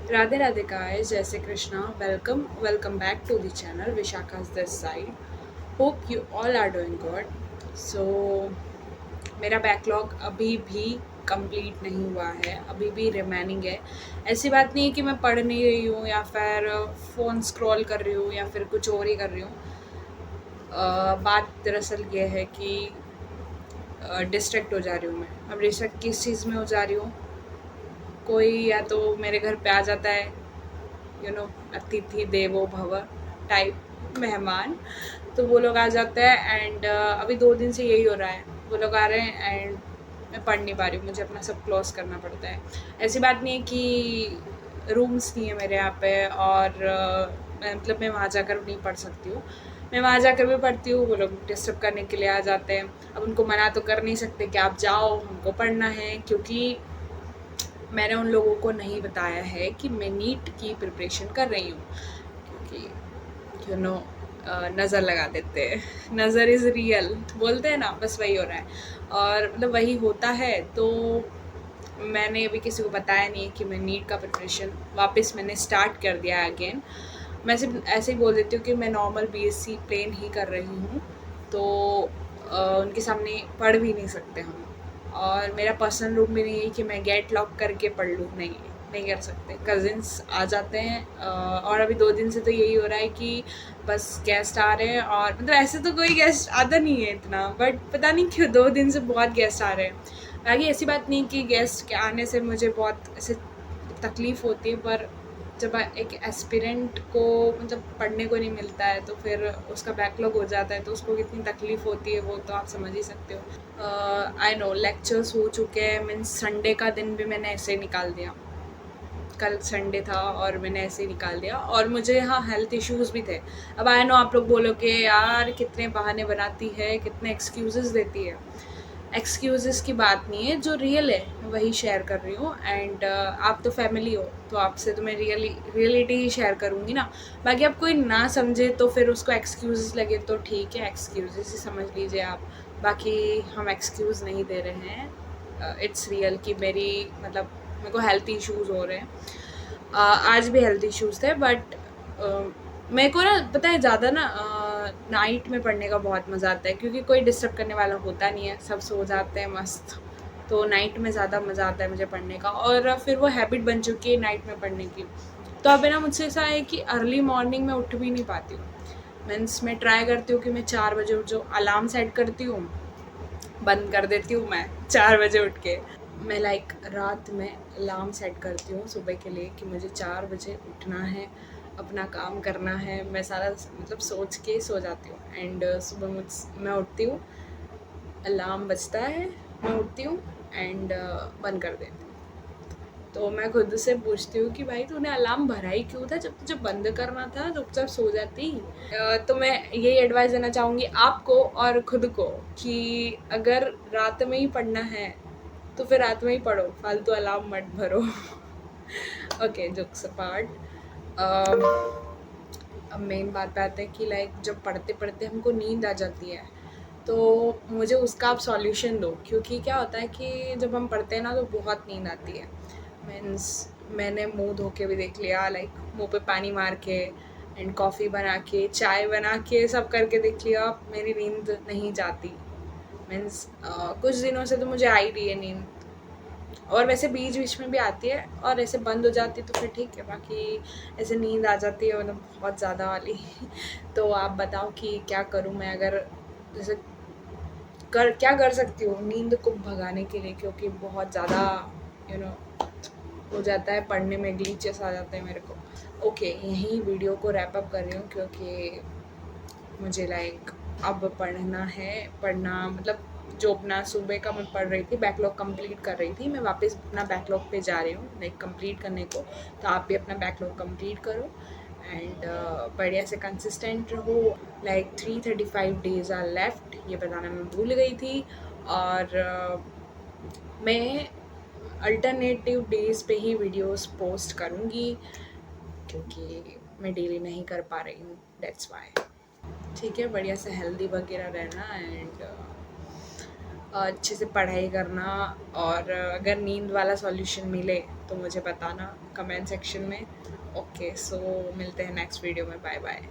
Radhe Radhe guys, Jai Shri Krishna. Welcome back to the channel Vishakha's this side. Hope you all are doing good. So मेरा backlog अभी भी complete नहीं हुआ है, अभी भी रिमेनिंग है। ऐसी बात नहीं है कि मैं पढ़ नहीं रही हूँ या फिर फ़ोन स्क्रॉल कर रही हूँ या फिर कुछ और ही कर रही हूँ। बात दरअसल ये है कि डिस्ट्रैक्ट हो जा रही हूँ मैं। अब डिस्ट्रैक्ट किस चीज़ में हो जा रही हूँ? कोई या तो मेरे घर पे आ जाता है, अतिथि देवो भव टाइप मेहमान, तो वो लोग आ जाते हैं। एंड अभी 2 दिन से यही हो रहा है, वो लोग आ रहे हैं एंड मैं पढ़ नहीं पा रही हूँ, मुझे अपना सब क्लोज करना पड़ता है। ऐसी बात नहीं है कि रूम्स नहीं है मेरे यहाँ पे और मैं वहाँ जाकर नहीं पढ़ सकती हूँ। मैं वहाँ जाकर भी पढ़ती हूँ, वो लोग डिस्टर्ब करने के लिए आ जाते हैं। अब उनको मना तो कर नहीं सकते कि आप जाओ, हमको पढ़ना है, क्योंकि मैंने उन लोगों को नहीं बताया है कि मैं नीट की प्रिपरेशन कर रही हूँ, क्योंकि नज़र लगा देते हैं। नज़र इज़ रियल बोलते हैं ना, बस वही हो रहा है। और मतलब वही होता है, तो मैंने अभी किसी को बताया नहीं कि मैं नीट का प्रिपरेशन वापस मैंने स्टार्ट कर दिया है अगेन। मैं सिर्फ ऐसे ही बोल देती हूँ कि मैं नॉर्मल बीएससी प्लेन ही कर रही हूँ, तो उनके सामने पढ़ भी नहीं सकते हम। और मेरा पर्सनल रूम भी नहीं है कि मैं गेट लॉक करके पढ़ लूँ, नहीं, नहीं कर सकते। कज़िन्स आ जाते हैं और अभी 2 दिन से तो यही हो रहा है कि बस गेस्ट आ रहे हैं। और मतलब ऐसे तो कोई गेस्ट आता नहीं है इतना, बट पता नहीं क्यों 2 दिन से बहुत गेस्ट आ रहे हैं। बाकी ऐसी बात नहीं कि गेस्ट के आने से मुझे बहुत ऐसे तकलीफ़ होती है, पर जब एक एस्पिरेंट को मतलब पढ़ने को नहीं मिलता है तो फिर उसका बैकलॉग हो जाता है, तो उसको कितनी तकलीफ़ होती है वो तो आप समझ ही सकते हो। आई नो लेक्चर्स हो चुके हैं, मीन्स संडे का दिन भी मैंने ऐसे ही निकाल दिया। कल संडे था और मैंने ऐसे ही निकाल दिया, और मुझे यहाँ हेल्थ इश्यूज़ भी थे। अब आई नो आप लोग बोलोगे यार कितने बहाने बनाती है, कितने एक्सक्यूज़ेस देती है। एक्सक्यूज़ेस की बात नहीं है, जो रियल है मैं वही शेयर कर रही हूँ। एंड आप तो फैमिली हो, तो आपसे तो मैं रियलिटी ही शेयर करूँगी ना। बाकी आप कोई ना समझे तो फिर उसको एक्सक्यूज़ लगे तो ठीक है, एक्सक्यूज़ेस ही समझ लीजिए आप। बाकी हम एक्सक्यूज़ नहीं दे रहे हैं, इट्स रियल कि मेरे को हेल्थ इश्यूज़ हो रहे हैं। आज भी हेल्थ इश्यूज़ थे, बट मेरे को ना पता है ज़्यादा ना नाइट में पढ़ने का बहुत मज़ा आता है, क्योंकि कोई डिस्टर्ब करने वाला होता नहीं है, सब सो जाते हैं मस्त। तो नाइट में ज़्यादा मज़ा आता है मुझे पढ़ने का, और फिर वो हैबिट बन चुकी है नाइट में पढ़ने की। तो अब है ना, मुझसे ऐसा है कि अर्ली मॉर्निंग में उठ भी नहीं पाती हूँ। मीन्स मैं ट्राई करती हूँ कि मैं 4 बजे उठ जाऊँ, अलार्म सेट करती हूँ, बंद कर देती हूँ मैं 4 बजे उठ के। मैं रात में अलार्म सेट करती हूँ सुबह के लिए कि मुझे 4 बजे उठना है, अपना काम करना है। मैं सारा मतलब सोच के सो जाती हूँ। एंड सुबह मैं उठती हूँ, अलार्म बजता है, मैं उठती हूँ एंड बंद कर देती हूँ। तो मैं खुद से पूछती हूँ कि भाई तूने अलार्म भरा ही क्यों था, जब तुझे बंद करना था चुपचाप सो जाती। तो मैं यही एडवाइस देना चाहूँगी आपको और खुद को कि अगर रात में ही पढ़ना है तो फिर रात में ही पढ़ो, फालतू अलार्म मत भरो। Okay, jokes apart. अब मेन बात पे आते हैं कि जब पढ़ते पढ़ते हमको नींद आ जाती है, तो मुझे उसका आप सॉल्यूशन दो। क्योंकि क्या होता है कि जब हम पढ़ते हैं ना तो बहुत नींद आती है। मीन्स मैंने मुंह धो के भी देख लिया, मुंह पे पानी मार के एंड कॉफ़ी बना के, चाय बना के, सब करके देख लिया, मेरी नींद नहीं जाती। मीन्स कुछ दिनों से तो मुझे आ ही रही है नींद, और वैसे बीच बीच में भी आती है, और ऐसे बंद हो जाती है तो फिर ठीक है। बाकी ऐसे नींद आ जाती है मतलब बहुत ज़्यादा वाली। तो आप बताओ कि क्या करूँ मैं, अगर जैसे क्या कर सकती हूँ नींद को भगाने के लिए, क्योंकि बहुत ज़्यादा यू नो हो जाता है, पढ़ने में ग्लीचेस आ जाते हैं मेरे को। ओके, यहीं वीडियो को रैप अप कर रही हूँ, क्योंकि मुझे अब पढ़ना है। पढ़ना मतलब जो अपना सुबह का मैं पढ़ रही थी, बैकलॉग कंप्लीट कर रही थी, मैं वापस अपना बैकलॉग पे जा रही हूँ कंप्लीट करने को। तो आप भी अपना बैकलॉग कंप्लीट करो एंड बढ़िया से कंसिस्टेंट रहो। 335 डेज़ आर लेफ्ट, ये बताना मैं भूल गई थी। और मैं अल्टरनेटिव डेज़ पे ही वीडियोस पोस्ट करूँगी, क्योंकि मैं डेली नहीं कर पा रही हूँ, दैट्स वाई। ठीक है, बढ़िया से हेल्दी वगैरह रहना। एंड अच्छे से पढ़ाई करना, और अगर नींद वाला सॉल्यूशन मिले तो मुझे बताना कमेंट सेक्शन में। ओके, सो मिलते हैं नेक्स्ट वीडियो में। Bye bye.